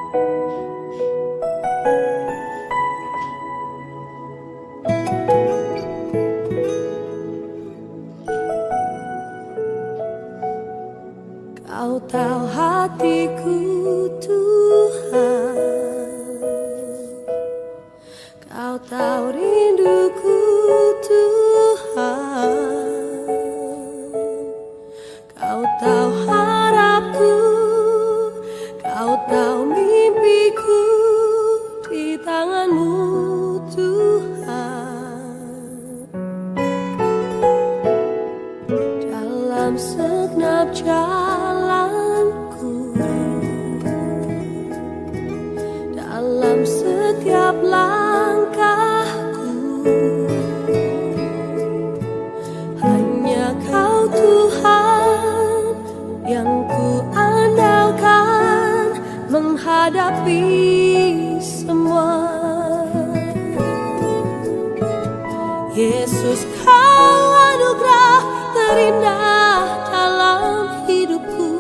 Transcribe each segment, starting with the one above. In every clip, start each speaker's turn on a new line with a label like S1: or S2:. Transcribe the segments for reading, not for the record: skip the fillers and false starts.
S1: Kau tahu hatiku Tuhan, Kau tahu rinduku Tuhan, Kau tahu harapku, Kau tahu mimpiku di tangan-Mu Tuhan. Dalam segenap jalanku, dalam setiap langkahku, hanya Kau Tuhan yang ku andalkan menghadapi semua. Yesus, Kau anugerah terindah dalam hidupku.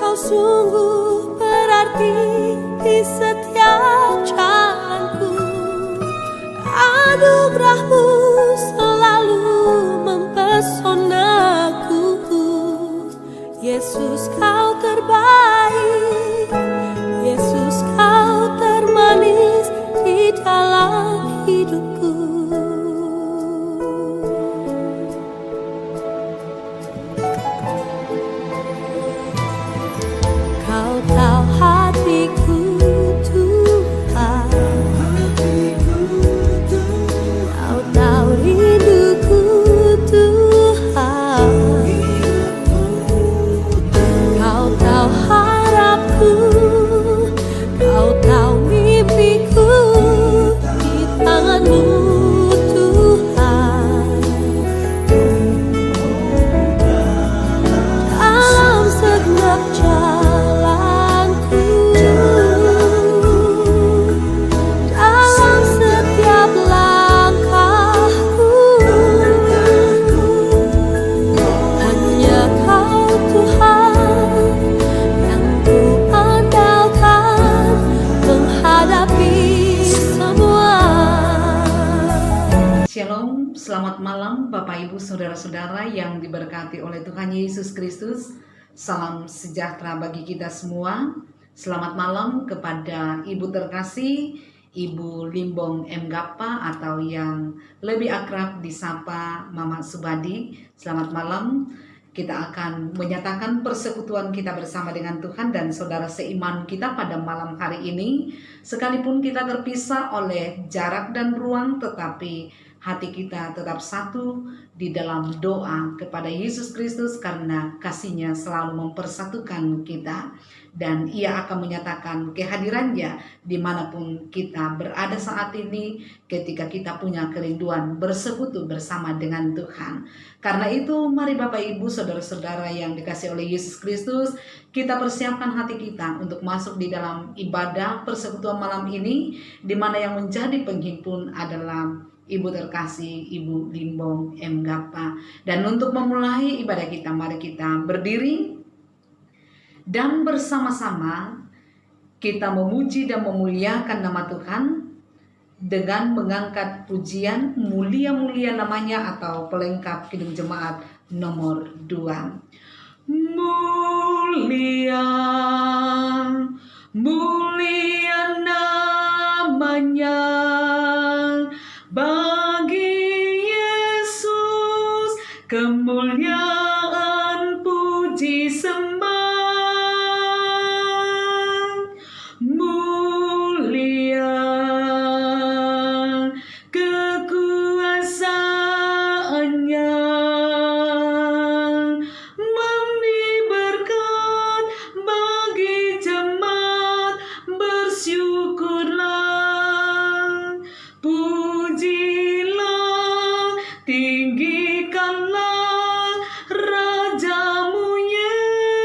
S1: Kau sungguh berarti di setiap jalanku. Anugerah-Mu selalu mempesonaku. Yesus, Kau terbaik. Yesus, Kau termanis di dalam hidupku. Kau tahu hatiku Tuhan, Kau tahu rinduku Tuhan, Kau tahu harapku, Kau tahu mimpiku di tangan-Mu Tuhan. Dalam segenap jalanku, dalam setiap langkahku, hanya Kau Tuhan yang ku andalkan menghadapi semua.
S2: Shalom, selamat malam Bapak Ibu Saudara-saudara yang diberkati oleh Tuhan Yesus Kristus. Salam sejahtera bagi kita semua. Selamat malam kepada Ibu terkasih, Ibu Limbong M. Gappa atau yang lebih akrab disapa Mama Subadi. Selamat malam. Kita akan menyatakan persekutuan kita bersama dengan Tuhan dan saudara seiman kita pada malam hari ini. Sekalipun kita terpisah oleh jarak dan ruang, tetapi hati kita tetap satu di dalam doa kepada Yesus Kristus karena kasih-Nya selalu mempersatukan kita. Dan Ia akan menyatakan kehadirannya dimanapun kita berada saat ini ketika kita punya kerinduan bersekutu bersama dengan Tuhan. Karena itu mari Bapak Ibu Saudara-saudara yang dikasihi oleh Yesus Kristus, kita persiapkan hati kita untuk masuk di dalam ibadah persekutuan malam ini, di mana yang menjadi penghimpun adalah Ibu terkasih, Ibu Limbong M. Gappa. Dan untuk memulai ibadah kita, mari kita berdiri dan bersama-sama kita memuji dan memuliakan nama Tuhan dengan mengangkat pujian mulia-mulia namanya atau pelengkap Kidung Jemaat nomor 2. Mulia, mulia namanya bagi Yesus, kemuliaan puji sembah. Mulia kekuasaannya, memberi berkat bagi jemaat, bersyukurlah, pujilah, tinggikanlah Rajamu Yesus.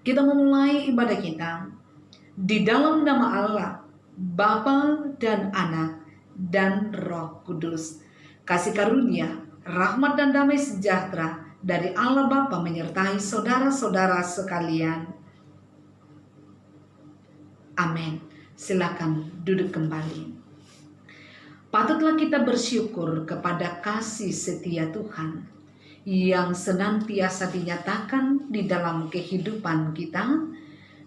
S2: Kita memulai ibadah kita di dalam nama Allah, Bapa dan Anak dan Roh Kudus. Kasih karunia, rahmat dan damai sejahtera dari Allah Bapa menyertai saudara-saudara sekalian. Amin. Silakan duduk kembali. Patutlah kita bersyukur kepada kasih setia Tuhan yang senantiasa dinyatakan di dalam kehidupan kita,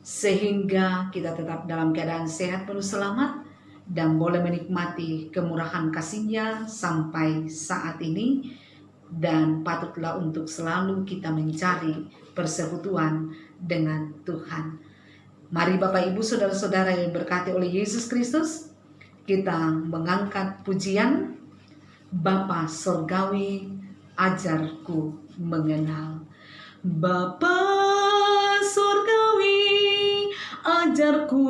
S2: sehingga kita tetap dalam keadaan sehat penuh selamat dan boleh menikmati kemurahan kasih-Nya sampai saat ini. Dan patutlah untuk selalu kita mencari persekutuan dengan Tuhan. Mari Bapak Ibu Saudara-saudara yang diberkati oleh Yesus Kristus, kita mengangkat pujian Bapa Surgawi, ajarku mengenal. Bapa Surgawi, ajarku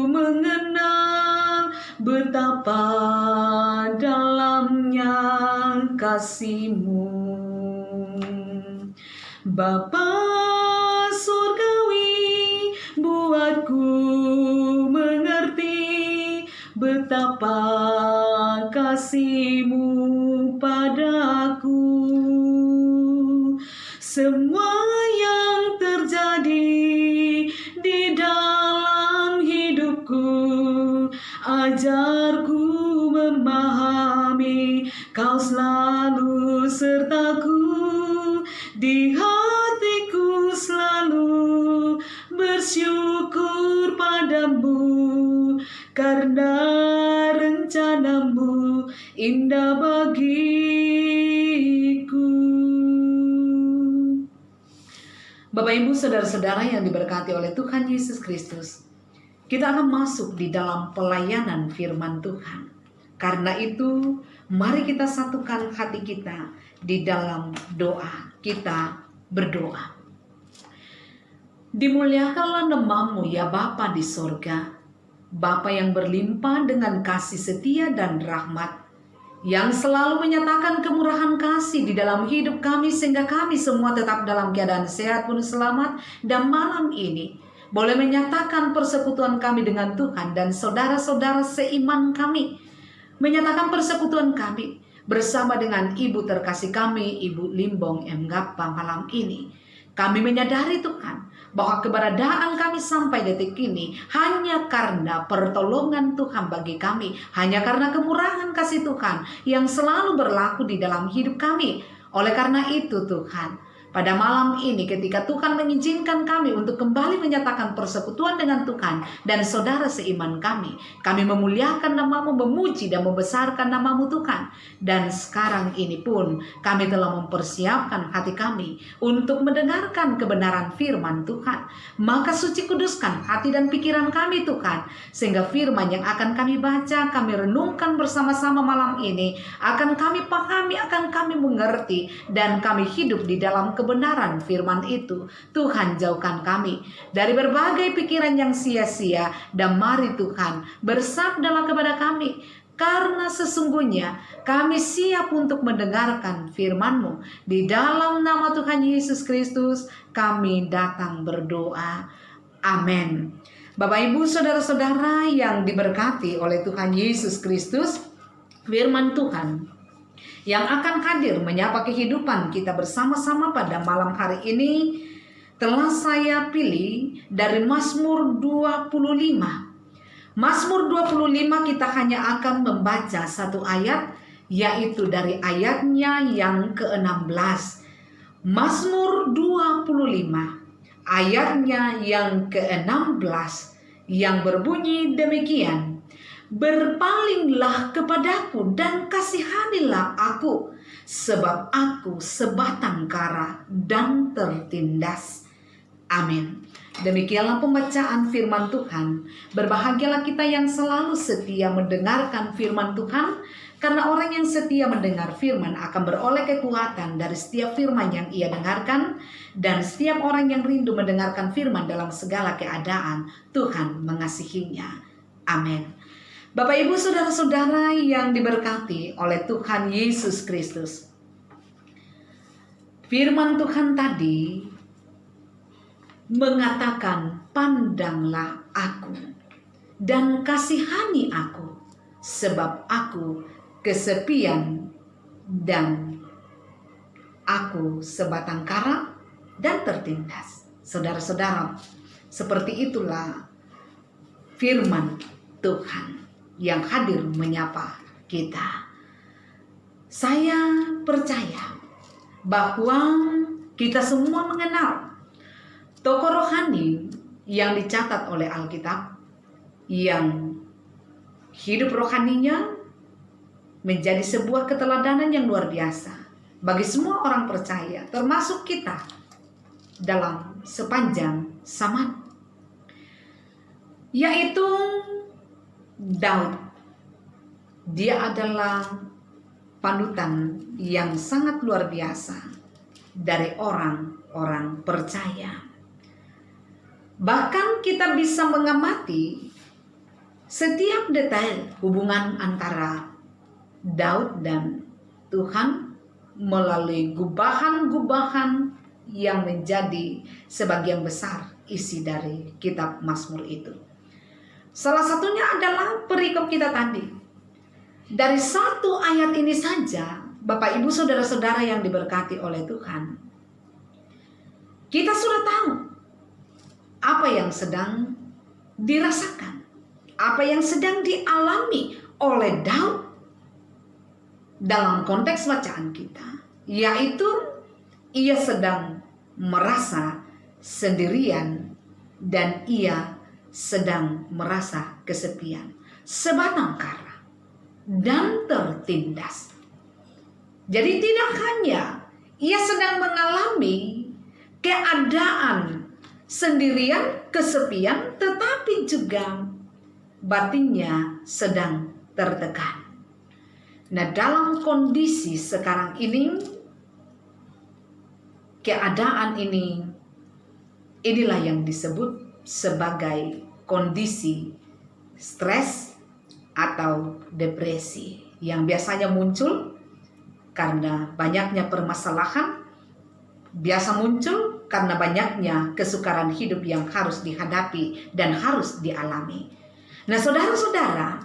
S2: mengenal betapa dalamnya kasih-Mu. Bapa Surgawi, buatku mengerti betapa kasih-Mu padaku. Semua yang terjadi di dalam hidupku, ajarku memahami Kau selalu sertaku. Di hatiku selalu bersyukur padamu, karena rencana-Mu indah bagiku. Bapak Ibu Saudara-saudara yang diberkati oleh Tuhan Yesus Kristus, kita akan masuk di dalam pelayanan firman Tuhan. Karena itu, mari kita satukan hati kita di dalam doa. Kita berdoa. Dimuliakanlah nama-Mu ya Bapa di sorga, Bapa yang berlimpah dengan kasih setia dan rahmat, yang selalu menyatakan kemurahan kasih di dalam hidup kami, sehingga kami semua tetap dalam keadaan sehat penuh selamat. Dan malam ini boleh menyatakan persekutuan kami dengan Tuhan dan saudara-saudara seiman kami, menyatakan persekutuan kami bersama dengan Ibu terkasih kami, Ibu Limbong M. Gappa malam ini. Kami menyadari Tuhan bahwa keberadaan kami sampai detik ini hanya karena pertolongan Tuhan bagi kami, hanya karena kemurahan kasih Tuhan yang selalu berlaku di dalam hidup kami. Oleh karena itu Tuhan, pada malam ini ketika Tuhan mengizinkan kami untuk kembali menyatakan persekutuan dengan Tuhan dan saudara seiman kami memuliakan nama-Mu, memuji dan membesarkan nama-Mu Tuhan. Dan sekarang ini pun kami telah mempersiapkan hati kami untuk mendengarkan kebenaran firman Tuhan. Maka suci kuduskan hati dan pikiran kami Tuhan, sehingga firman yang akan kami baca, kami renungkan bersama-sama malam ini akan kami pahami, akan kami mengerti, dan kami hidup di dalam kebenaran firman itu. Tuhan, jauhkan kami dari berbagai pikiran yang sia-sia, dan mari Tuhan bersabdalah kepada kami, karena sesungguhnya kami siap untuk mendengarkan firman-Mu. Di dalam nama Tuhan Yesus Kristus kami datang berdoa. Amin. Bapak Ibu Saudara-saudara yang diberkati oleh Tuhan Yesus Kristus, firman Tuhan yang akan hadir menyapa kehidupan kita bersama-sama pada malam hari ini telah saya pilih dari Mazmur 25. Mazmur 25 kita hanya akan membaca satu ayat, yaitu dari ayatnya yang ke-16. Mazmur 25 ayatnya yang ke-16 yang berbunyi demikian. Berpalinglah kepadaku dan kasihanilah aku, sebab aku sebatang kara dan tertindas. Amin. Demikianlah pembacaan firman Tuhan. Berbahagialah kita yang selalu setia mendengarkan firman Tuhan, karena orang yang setia mendengar firman akan beroleh kekuatan dari setiap firman yang ia dengarkan, dan setiap orang yang rindu mendengarkan firman dalam segala keadaan, Tuhan mengasihinya. Amin. Bapak Ibu Saudara-saudara yang diberkati oleh Tuhan Yesus Kristus, firman Tuhan tadi mengatakan, "Pandanglah aku dan kasihani aku, sebab aku kesepian dan aku sebatang kara dan tertindas." Saudara-saudara, seperti itulah firman Tuhan yang hadir menyapa kita. Saya percaya bahwa kita semua mengenal tokoh rohani yang dicatat oleh Alkitab, yang hidup rohaninya menjadi sebuah keteladanan yang luar biasa bagi semua orang percaya, termasuk kita dalam sepanjang zaman, yaitu Daud. Dia adalah panutan yang sangat luar biasa dari orang-orang percaya. Bahkan kita bisa mengamati setiap detail hubungan antara Daud dan Tuhan melalui gubahan-gubahan yang menjadi sebagian besar isi dari kitab Mazmur itu. Salah satunya adalah perikop kita tadi. Dari satu ayat ini saja, Bapak Ibu saudara-saudara yang diberkati oleh Tuhan, kita sudah tahu apa yang sedang dirasakan, apa yang sedang dialami oleh Daud dalam konteks bacaan kita, yaitu ia sedang merasa sendirian dan ia sedang merasa kesepian, sebatang kara dan tertindas. Jadi tidak hanya ia sedang mengalami keadaan sendirian, kesepian, tetapi juga batinnya sedang tertekan. Nah, dalam kondisi sekarang ini, keadaan ini, inilah yang disebut sebagai kondisi stres atau depresi yang biasanya muncul karena banyaknya permasalahan, biasa muncul karena banyaknya kesukaran hidup yang harus dihadapi dan harus dialami. Nah, saudara-saudara,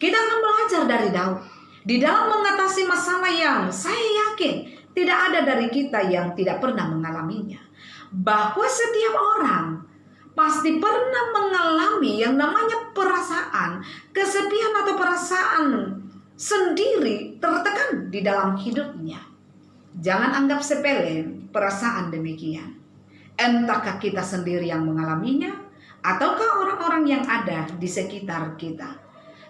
S2: kita akan belajar dari Daud di dalam mengatasi masalah yang saya yakin tidak ada dari kita yang tidak pernah mengalaminya. Bahwa setiap orang pasti pernah mengalami yang namanya perasaan kesepian atau perasaan sendiri, tertekan di dalam hidupnya. Jangan anggap sepele perasaan demikian. Entahkah kita sendiri yang mengalaminya, ataukah orang-orang yang ada di sekitar kita.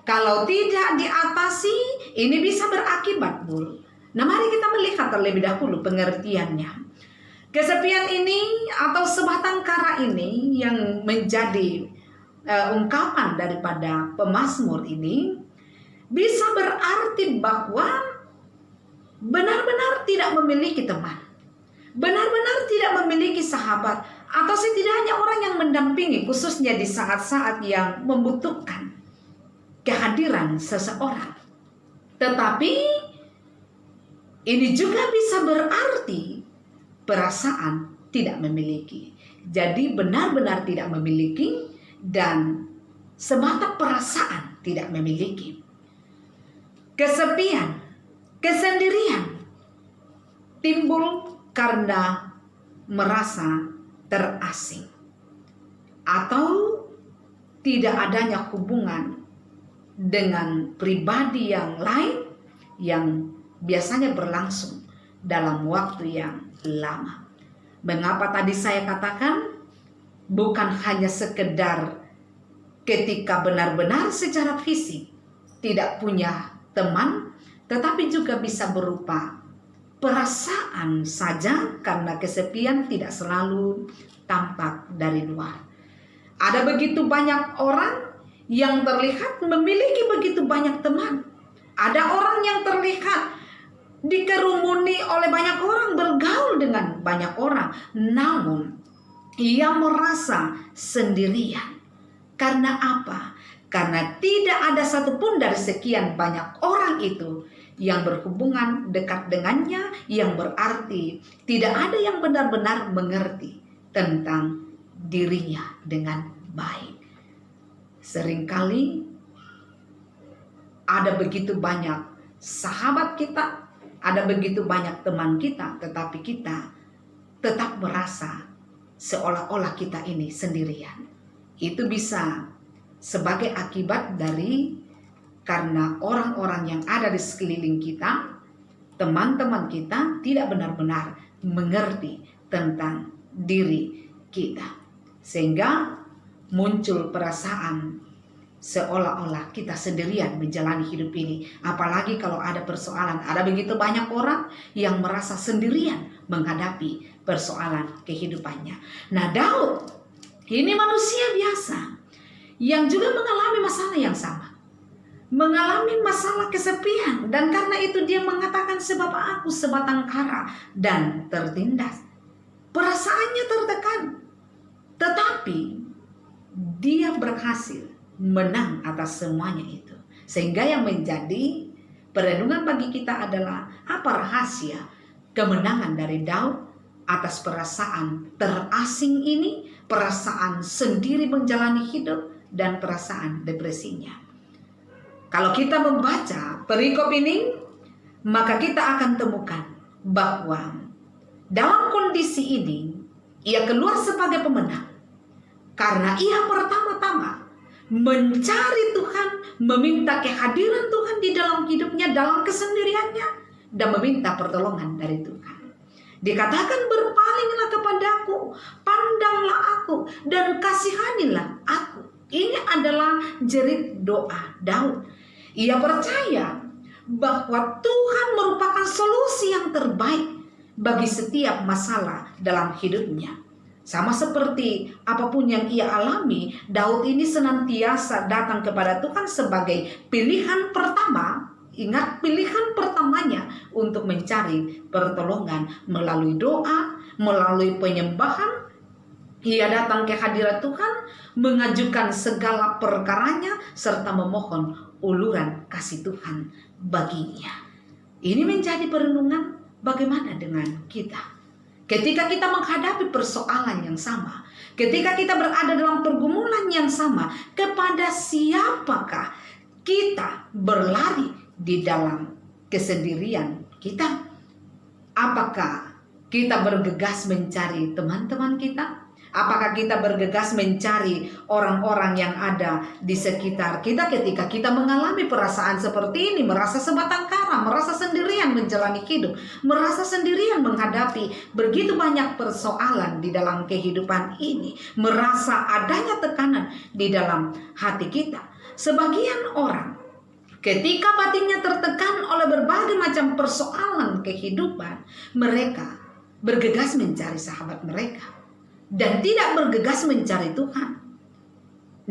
S2: Kalau tidak diatasi, ini bisa berakibat buruk. Nah, mari kita melihat terlebih dahulu pengertiannya. Kesepian ini atau sebatang kara ini yang menjadi ungkapan daripada pemazmur ini bisa berarti bahwa benar-benar tidak memiliki teman, benar-benar tidak memiliki sahabat, atau setidaknya orang yang mendampingi, khususnya di saat-saat yang membutuhkan kehadiran seseorang. Tetapi ini juga bisa berarti perasaan tidak memiliki. Jadi benar-benar tidak memiliki dan semata perasaan tidak memiliki. Kesepian, kesendirian timbul karena merasa terasing atau tidak adanya hubungan dengan pribadi yang lain yang biasanya berlangsung dalam waktu yang lama. Mengapa tadi saya katakan bukan hanya sekedar ketika benar-benar secara fisik tidak punya teman, tetapi juga bisa berupa perasaan saja karena kesepian tidak selalu tampak dari luar. Ada begitu banyak orang yang terlihat memiliki begitu banyak teman. Ada orang yang terlihat dikerumuni oleh banyak orang, bergaul dengan banyak orang, namun ia merasa sendirian. Karena apa? Karena tidak ada satupun dari sekian banyak orang itu yang berhubungan dekat dengannya, yang berarti tidak ada yang benar-benar mengerti tentang dirinya dengan baik. Seringkali ada begitu banyak sahabat kita, ada begitu banyak teman kita, tetapi kita tetap merasa seolah-olah kita ini sendirian. Itu bisa sebagai akibat dari karena orang-orang yang ada di sekeliling kita, teman-teman kita tidak benar-benar mengerti tentang diri kita. Sehingga muncul perasaan seolah-olah kita sendirian menjalani hidup ini. Apalagi kalau ada persoalan. Ada begitu banyak orang yang merasa sendirian menghadapi persoalan kehidupannya. Nah, Daud ini manusia biasa yang juga mengalami masalah yang sama. Mengalami masalah kesepian. Dan karena itu dia mengatakan, sebab aku sebatang kara dan tertindas. Perasaannya tertekan. Tetapi dia berhasil menang atas semuanya itu. Sehingga yang menjadi perenungan bagi kita adalah apa rahasia kemenangan dari Daud atas perasaan terasing ini, perasaan sendiri menjalani hidup, dan perasaan depresinya. Kalau kita membaca perikop ini, maka kita akan temukan bahwa dalam kondisi ini ia keluar sebagai pemenang karena ia pertama-tama mencari Tuhan, meminta kehadiran Tuhan di dalam hidupnya, dalam kesendiriannya, dan meminta pertolongan dari Tuhan. Dikatakan, berpalinglah kepadaku, pandanglah aku, dan kasihanilah aku. Ini adalah jerit doa Daud. Ia percaya bahwa Tuhan merupakan solusi yang terbaik bagi setiap masalah dalam hidupnya. Sama seperti apapun yang ia alami, Daud ini senantiasa datang kepada Tuhan sebagai pilihan pertama. Ingat, pilihan pertamanya untuk mencari pertolongan melalui doa, melalui penyembahan. Ia datang ke hadirat Tuhan, mengajukan segala perkaranya, serta memohon uluran kasih Tuhan baginya. Ini menjadi perenungan bagaimana dengan kita. Ketika kita menghadapi persoalan yang sama, ketika kita berada dalam pergumulan yang sama, kepada siapakah kita berlari di dalam kesendirian kita? Apakah kita bergegas mencari teman-teman kita? Apakah kita bergegas mencari orang-orang yang ada di sekitar kita ketika kita mengalami perasaan seperti ini, merasa sebatang kara, merasa sendirian menjalani hidup, merasa sendirian menghadapi begitu banyak persoalan di dalam kehidupan ini, merasa adanya tekanan di dalam hati kita. Sebagian orang ketika batinnya tertekan oleh berbagai macam persoalan kehidupan, mereka bergegas mencari sahabat mereka dan tidak bergegas mencari Tuhan.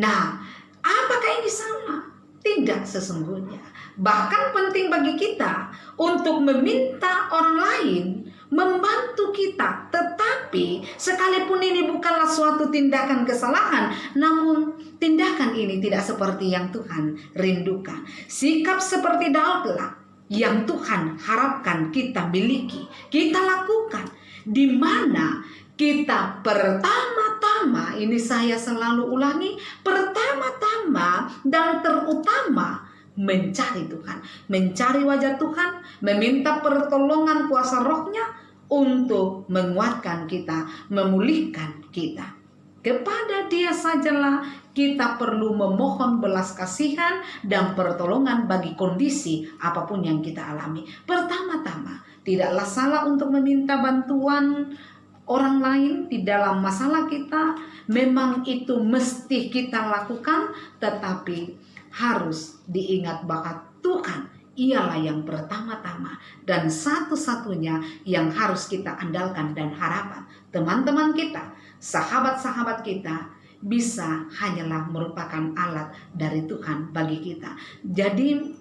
S2: Nah, apakah ini salah? Tidak sesungguhnya. Bahkan penting bagi kita untuk meminta orang lain membantu kita. Tetapi sekalipun ini bukanlah suatu tindakan kesalahan, namun tindakan ini tidak seperti yang Tuhan rindukan. Sikap seperti Daudlah yang Tuhan harapkan kita miliki, kita lakukan, di mana kita pertama-tama, ini saya selalu ulangi, pertama-tama dan terutama mencari Tuhan, mencari wajah Tuhan, meminta pertolongan kuasa rohnya untuk menguatkan kita, memulihkan kita. Kepada Dia sajalah kita perlu memohon belas kasihan dan pertolongan bagi kondisi apapun yang kita alami. Pertama-tama, tidaklah salah untuk meminta bantuan orang lain di dalam masalah kita. Memang itu mesti kita lakukan, tetapi harus diingat bahwa Tuhan ialah yang pertama-tama dan satu-satunya yang harus kita andalkan dan harapkan. Teman-teman kita, sahabat-sahabat kita bisa hanyalah merupakan alat dari Tuhan bagi kita. Jadi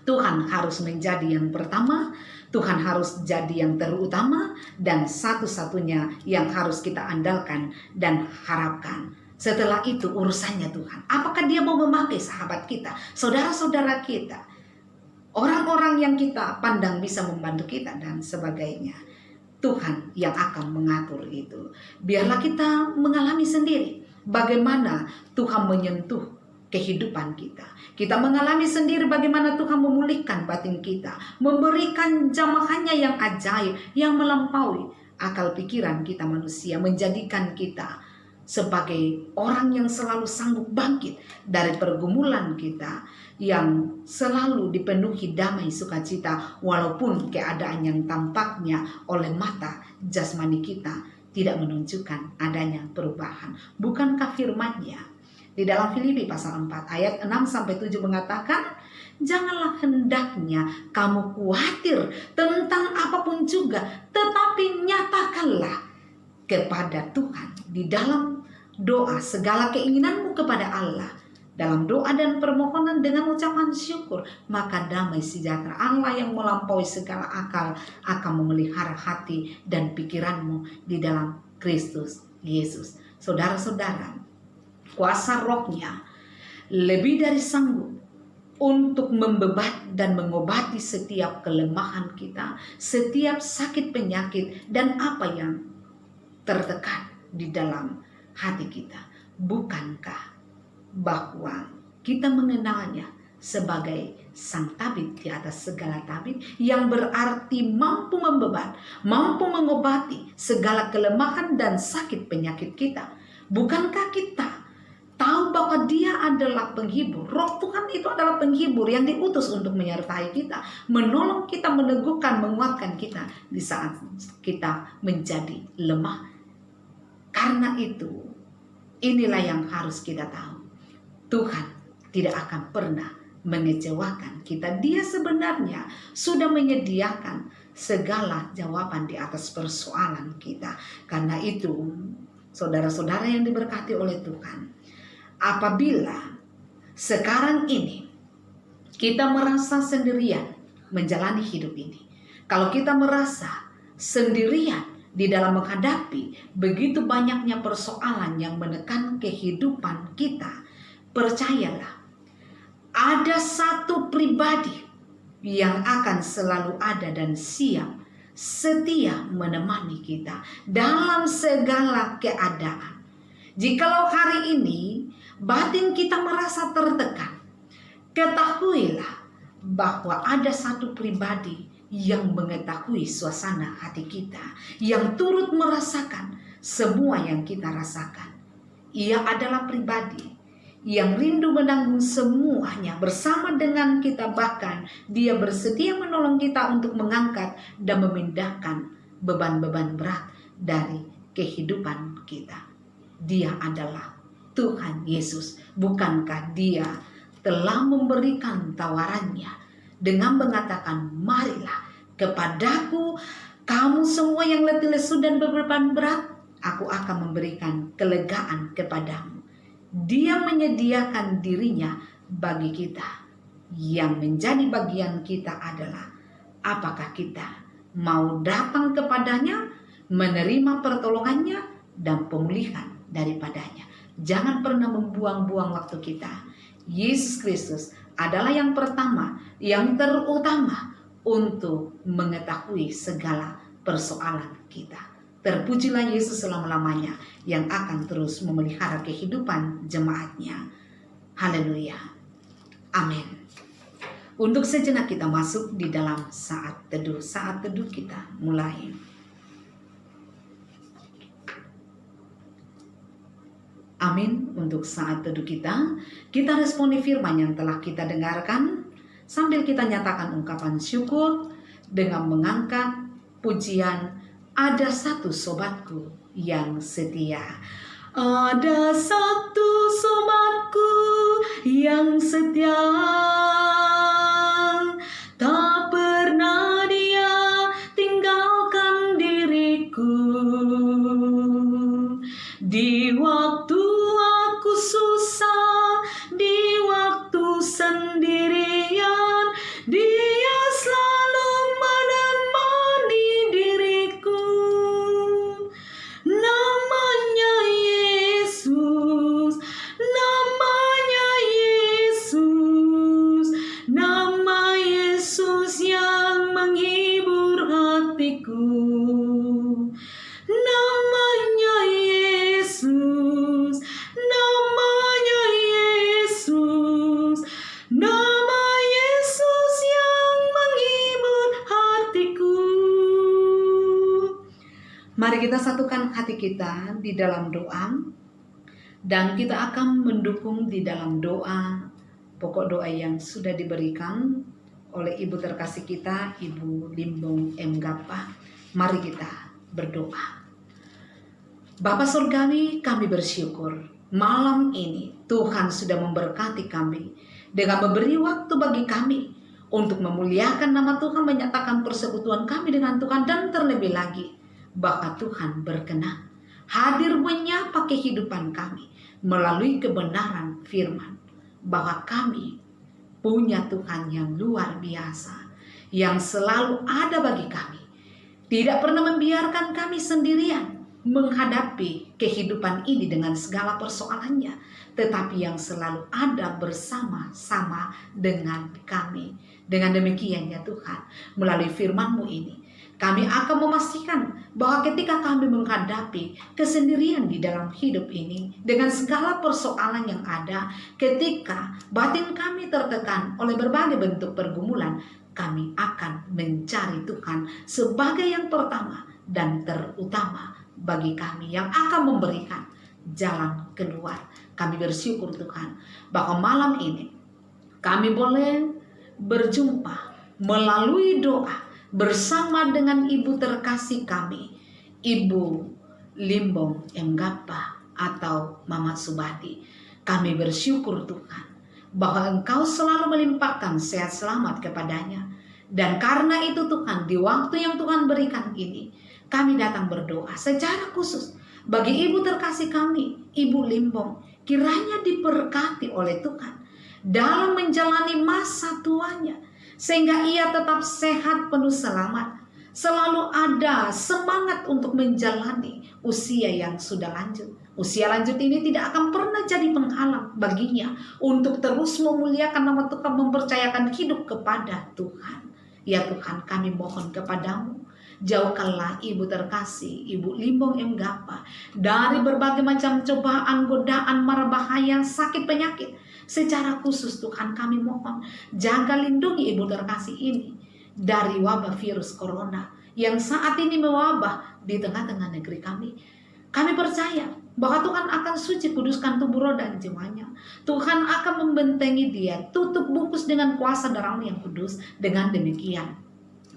S2: Tuhan harus menjadi yang pertama, Tuhan harus jadi yang terutama, dan satu-satunya yang harus kita andalkan dan harapkan. Setelah itu urusannya Tuhan. Apakah Dia mau memakai sahabat kita, saudara-saudara kita, orang-orang yang kita pandang bisa membantu kita dan sebagainya. Tuhan yang akan mengatur itu. Biarlah kita mengalami sendiri bagaimana Tuhan menyentuh kehidupan kita. Kita mengalami sendiri bagaimana Tuhan memulihkan batin kita, memberikan jamahannya yang ajaib, yang melampaui akal pikiran kita manusia, menjadikan kita sebagai orang yang selalu sanggup bangkit dari pergumulan kita, yang selalu dipenuhi damai sukacita walaupun keadaan yang tampaknya oleh mata jasmani kita tidak menunjukkan adanya perubahan. Bukankah firman-Nya di dalam Filipi pasal 4 ayat 6-7 mengatakan, janganlah hendaknya kamu khawatir tentang apapun juga, tetapi nyatakanlah kepada Tuhan di dalam doa segala keinginanmu kepada Allah, dalam doa dan permohonan dengan ucapan syukur, maka damai sejahtera Allah yang melampaui segala akal akan memelihara hati dan pikiranmu di dalam Kristus Yesus. Saudara-saudara, kuasa Roh-Nya lebih dari sanggup untuk membebat dan mengobati setiap kelemahan kita, setiap sakit penyakit dan apa yang tertekan di dalam hati kita. Bukankah bahwa kita mengenalnya sebagai sang tabib di atas segala tabib, yang berarti mampu membebat, mampu mengobati segala kelemahan dan sakit penyakit kita? Bukankah kita tahu bahwa Dia adalah penghibur? Roh Tuhan itu adalah penghibur yang diutus untuk menyertai kita, menolong kita, meneguhkan, menguatkan kita di saat kita menjadi lemah. Karena itu, inilah yang harus kita tahu. Tuhan tidak akan pernah mengecewakan kita. Dia sebenarnya sudah menyediakan segala jawaban di atas persoalan kita. Karena itu, saudara-saudara yang diberkati oleh Tuhan, apabila sekarang ini kita merasa sendirian menjalani hidup ini, kalau kita merasa sendirian di dalam menghadapi begitu banyaknya persoalan yang menekan kehidupan kita, percayalah, ada satu pribadi yang akan selalu ada dan siap setia menemani kita dalam segala keadaan. Jikalau hari ini batin kita merasa tertekan, ketahuilah bahwa ada satu pribadi yang mengetahui suasana hati kita, yang turut merasakan semua yang kita rasakan. Ia adalah pribadi yang rindu menanggung semuanya bersama dengan kita, bahkan Dia bersedia menolong kita untuk mengangkat dan memindahkan beban-beban berat dari kehidupan kita. Dia adalah Tuhan Yesus. Bukankah Dia telah memberikan tawarannya dengan mengatakan, marilah kepadaku kamu semua yang letih lesu dan berbeban berat, aku akan memberikan kelegaan kepadamu. Dia menyediakan dirinya bagi kita. Yang menjadi bagian kita adalah, apakah kita mau datang kepadanya, menerima pertolongannya dan pemulihan daripadanya. Jangan pernah membuang-buang waktu kita. Yesus Kristus adalah yang pertama, yang terutama untuk mengetahui segala persoalan kita. Terpujilah Yesus selama-lamanya yang akan terus memelihara kehidupan jemaat-Nya. Haleluya. Amin. Untuk sejenak kita masuk di dalam saat teduh. Saat teduh kita mulai. Amin. Untuk saat teduh kita responi firman yang telah kita dengarkan sambil kita nyatakan ungkapan syukur dengan mengangkat pujian, ada satu sobatku yang setia. Ada satu sobatku yang setia, tak pernah dia tinggalkan diriku. Di waktu aku susah, di waktu sendirian, Dia selalu menemani diriku. Namanya Yesus, namanya Yesus, nama Yesus yang menghibur hatiku. Mari kita satukan hati kita di dalam doa, dan kita akan mendukung di dalam doa, pokok doa yang sudah diberikan oleh Ibu terkasih kita, Ibu Limbong M. Gapa. Mari kita berdoa. Bapa Surgawi, kami bersyukur malam ini Tuhan sudah memberkati kami dengan memberi waktu bagi kami untuk memuliakan nama Tuhan, menyatakan persekutuan kami dengan Tuhan, dan terlebih lagi bahwa Tuhan berkenan hadir menyapa kehidupan kami melalui kebenaran firman, bahwa kami punya Tuhan yang luar biasa, yang selalu ada bagi kami, tidak pernah membiarkan kami sendirian menghadapi kehidupan ini dengan segala persoalannya, tetapi yang selalu ada bersama-sama dengan kami. Dengan demikian ya Tuhan, melalui firman-Mu ini, kami akan memastikan bahwa ketika kami menghadapi kesendirian di dalam hidup ini, dengan segala persoalan yang ada, ketika batin kami tertekan oleh berbagai bentuk pergumulan, kami akan mencari Tuhan sebagai yang pertama dan terutama bagi kami, yang akan memberikan jalan keluar. Kami bersyukur Tuhan bahwa malam ini kami boleh berjumpa melalui doa bersama dengan Ibu terkasih kami, Ibu Limbong M. Gapa atau Mama Subadi. Kami bersyukur Tuhan bahwa Engkau selalu melimpahkan sehat selamat kepadanya. Dan karena itu Tuhan, di waktu yang Tuhan berikan ini, kami datang berdoa secara khusus bagi Ibu terkasih kami, Ibu Limbong. Kiranya diberkati oleh Tuhan dalam menjalani masa tuanya, sehingga ia tetap sehat, penuh selamat, selalu ada semangat untuk menjalani usia yang sudah lanjut. Usia lanjut ini tidak akan pernah jadi penghalang baginya untuk terus memuliakan nama Tuhan, mempercayakan hidup kepada Tuhan. Ya Tuhan, kami mohon kepadamu, jauhkanlah Ibu terkasih, Ibu Limbong M. Gapa dari berbagai macam cobaan, godaan, mara bahaya, sakit, penyakit. Secara khusus Tuhan, kami mohon jaga lindungi Ibu terkasih ini dari wabah virus corona yang saat ini mewabah di tengah-tengah negeri kami. Kami percaya bahwa Tuhan akan suci kuduskan tubuh, roh, dan jiwanya. Tuhan akan membentengi dia, tutup bungkus dengan kuasa darah-Mu yang kudus. Dengan demikian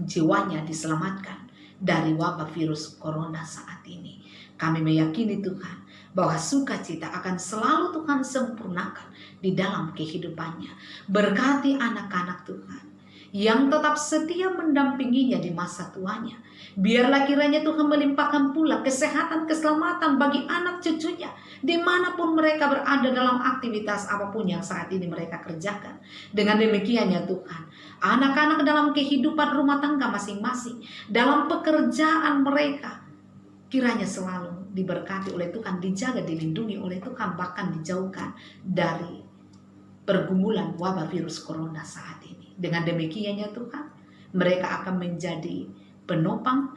S2: jiwanya diselamatkan dari wabah virus corona saat ini. Kami meyakini Tuhan bahwa sukacita akan selalu Tuhan sempurnakan di dalam kehidupannya. Berkati anak-anak Tuhan yang tetap setia mendampinginya di masa tuanya. Biarlah kiranya Tuhan melimpahkan pula kesehatan, keselamatan bagi anak cucunya, dimanapun mereka berada dalam aktivitas apapun yang saat ini mereka kerjakan. Dengan demikian ya Tuhan, anak-anak dalam kehidupan rumah tangga masing-masing, dalam pekerjaan mereka, kiranya selalu diberkati oleh Tuhan, dijaga, dilindungi oleh Tuhan, bahkan dijauhkan dari pergumulan wabah virus corona saat ini. Dengan demikian ya Tuhan, mereka akan menjadi penopang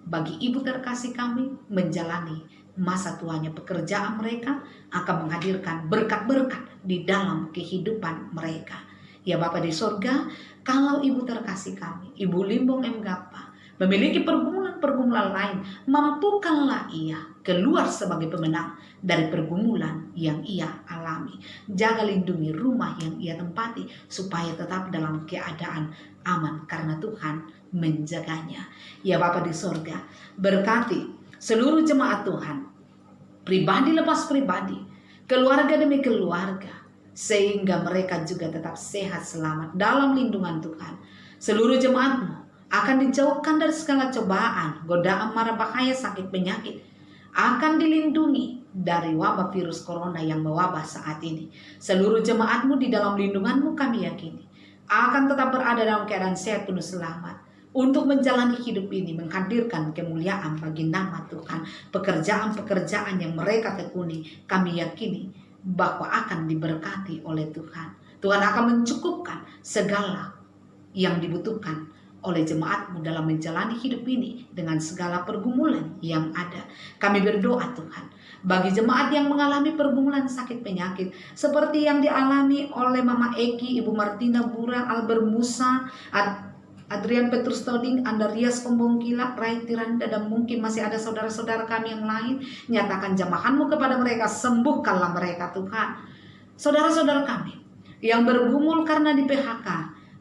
S2: bagi Ibu terkasih kami menjalani masa tuanya. Pekerjaan mereka akan menghadirkan berkat-berkat di dalam kehidupan mereka. Ya Bapa di sorga, kalau Ibu terkasih kami, Ibu Limbong M. Gapa, memiliki pergumulan-pergumulan lain, mampukanlah ia keluar sebagai pemenang dari pergumulan yang ia alami. Jaga lindungi rumah yang ia tempati supaya tetap dalam keadaan aman karena Tuhan menjaganya. Ya Bapa di sorga, berkati seluruh jemaat Tuhan, pribadi lepas pribadi, keluarga demi keluarga, sehingga mereka juga tetap sehat selamat dalam lindungan Tuhan. Seluruh jemaat-Mu akan dijauhkan dari segala cobaan, godaan, mara bahaya, sakit, penyakit, akan dilindungi dari wabah virus corona yang mewabah saat ini. Seluruh jemaat-Mu di dalam lindungan-Mu kami yakini akan tetap berada dalam keadaan sehat, penuh selamat, untuk menjalani hidup ini, menghadirkan kemuliaan bagi nama Tuhan. Pekerjaan-pekerjaan yang mereka tekuni, kami yakini bahwa akan diberkati oleh Tuhan. Tuhan akan mencukupkan segala yang dibutuhkan oleh jemaat-Mu dalam menjalani hidup ini dengan segala pergumulan yang ada. Kami berdoa Tuhan, bagi jemaat yang mengalami pergumulan sakit penyakit seperti yang dialami oleh Mama Eki, Ibu Martina Bura, Albert Musa, Adrian Petrus Toding, Andarias Pembongkila, Rai Tiranda, dan mungkin masih ada saudara-saudara kami yang lain. Nyatakan jamahan-Mu kepada mereka, sembuhkanlah mereka Tuhan. Saudara-saudara kami yang bergumul karena di PHK,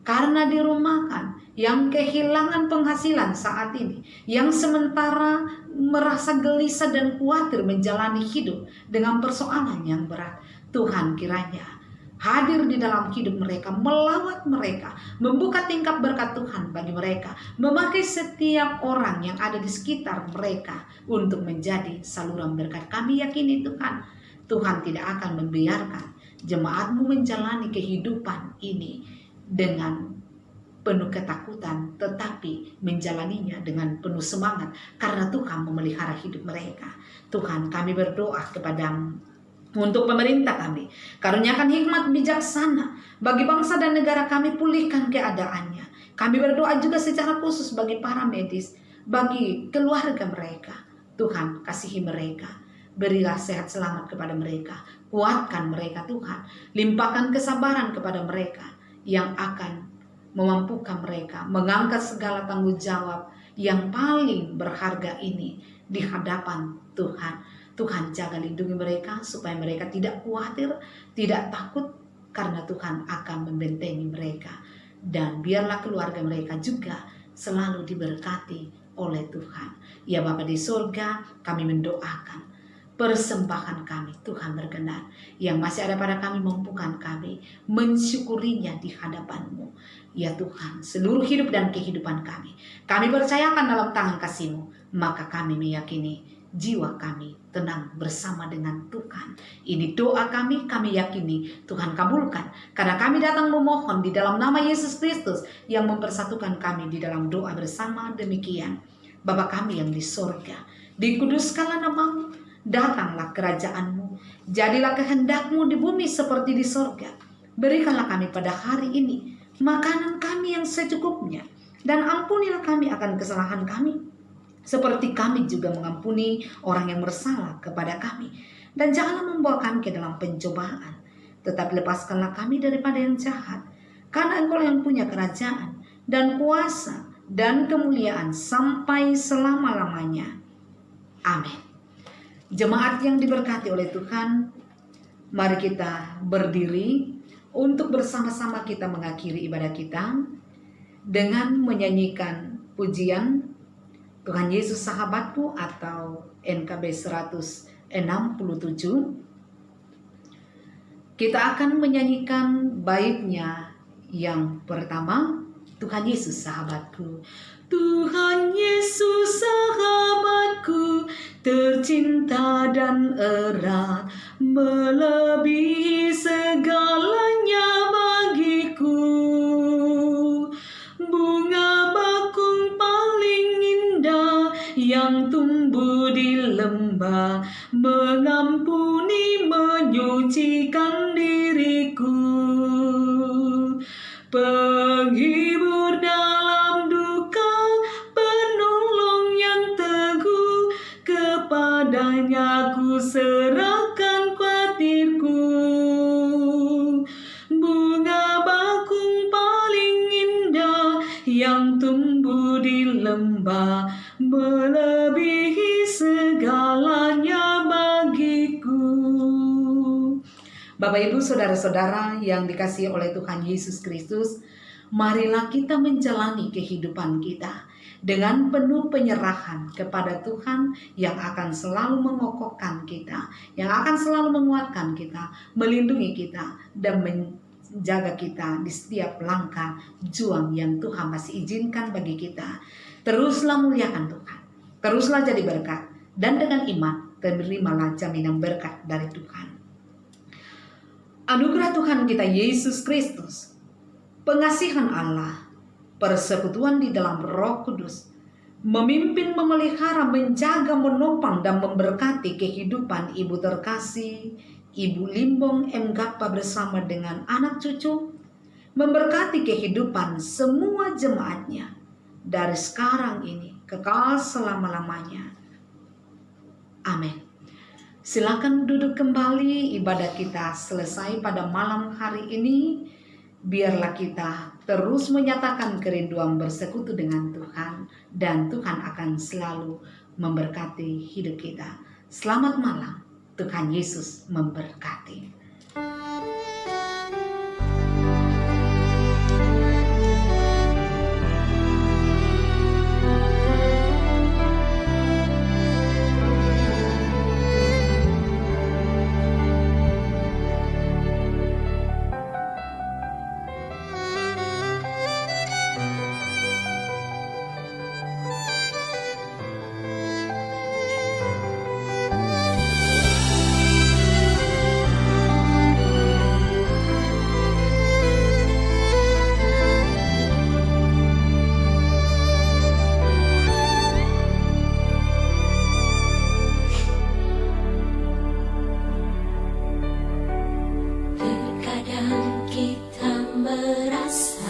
S2: karena dirumahkan, yang kehilangan penghasilan saat ini, yang sementara merasa gelisah dan khawatir menjalani hidup dengan persoalan yang berat, Tuhan kiranya hadir di dalam hidup mereka, melawat mereka, membuka tingkap berkat Tuhan bagi mereka, memakai setiap orang yang ada di sekitar mereka untuk menjadi saluran berkat. Kami yakini Tuhan, Tuhan tidak akan membiarkan jemaat-Mu menjalani kehidupan ini dengan penuh ketakutan, tetapi menjalaninya dengan penuh semangat karena Tuhan memelihara hidup mereka. Tuhan, kami berdoa kepada-Mu untuk pemerintah kami, karuniakan hikmat bijaksana bagi bangsa dan negara kami, pulihkan keadaannya. Kami berdoa juga secara khusus bagi para medis, bagi keluarga mereka. Tuhan, kasihi mereka, berilah sehat selamat kepada mereka, kuatkan mereka Tuhan, limpahkan kesabaran kepada mereka yang akan memampukan mereka mengangkat segala tanggung jawab yang paling berharga ini di hadapan Tuhan. Tuhan, jaga lindungi mereka supaya mereka tidak khawatir, tidak takut, karena Tuhan akan membentengi mereka. Dan biarlah keluarga mereka juga selalu diberkati oleh Tuhan. Ya Bapa di surga, kami mendoakan persembahan kami, Tuhan berkenan, yang masih ada pada kami, mampukan kami mensyukurinya di hadapan-Mu. Ya Tuhan, seluruh hidup dan kehidupan kami percayakan dalam tangan kasih-Mu, maka kami meyakini jiwa kami tenang bersama dengan Tuhan. Ini doa kami yakini Tuhan kabulkan, karena kami datang memohon di dalam nama Yesus Kristus yang mempersatukan kami di dalam doa bersama demikian. Bapa kami yang di sorga, dikuduskanlah nama-Mu, datanglah kerajaan-Mu, jadilah kehendak-Mu di bumi seperti di sorga. Berikanlah kami pada hari ini makanan kami yang secukupnya, dan ampunilah kami akan kesalahan kami, seperti kami juga mengampuni orang yang bersalah kepada kami. Dan janganlah membawa kami ke dalam pencobaan, tetapi lepaskanlah kami daripada yang jahat, karena Engkau yang punya kerajaan dan kuasa dan kemuliaan sampai selama-lamanya. Amin. Jemaat yang diberkati oleh Tuhan, mari kita berdiri untuk bersama-sama kita mengakhiri ibadah kita dengan menyanyikan pujian Tuhan Yesus Sahabatku atau NKB 167. Kita akan menyanyikan baitnya yang pertama, Tuhan Yesus Sahabatku. Tuhan Yesus sahabatku, tercinta dan erat, melebihi segalanya bagiku. Bunga bakung paling indah yang tumbuh di lembah, mengampuni, menyucikan diriku. Penghibur dalam duka, penolong yang teguh, kepadanya ku serahkan khawatirku. Bunga bakung paling indah yang tumbuh di lembah, melebihi segalanya bagiku. Bapak Ibu saudara-saudara yang dikasihi oleh Tuhan Yesus Kristus, marilah kita menjalani kehidupan kita dengan penuh penyerahan kepada Tuhan yang akan selalu mengokohkan kita, yang akan selalu menguatkan kita, melindungi kita, dan menjaga kita di setiap langkah juang yang Tuhan masih izinkan bagi kita. Teruslah muliakan Tuhan, teruslah jadi berkat, dan dengan iman terimalah jaminan berkat dari Tuhan. Anugerah Tuhan kita Yesus Kristus, pengasihan Allah, persekutuan di dalam Roh Kudus, memimpin, memelihara, menjaga, menopang, dan memberkati kehidupan Ibu terkasih, Ibu Limbong M. Gappa bersama dengan anak cucu, memberkati kehidupan semua jemaatnya dari sekarang ini kekal selama-lamanya. Amin. Silakan duduk kembali, ibadah kita selesai pada malam hari ini. Biarlah kita terus menyatakan kerinduan bersekutu dengan Tuhan, dan Tuhan akan selalu memberkati hidup kita. Selamat malam, Tuhan Yesus memberkati.
S1: Terkadang kita merasa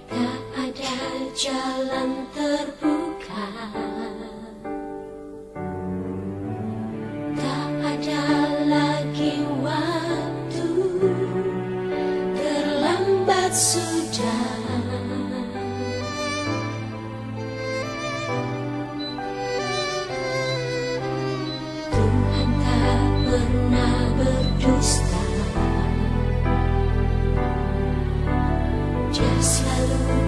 S1: tak ada jalan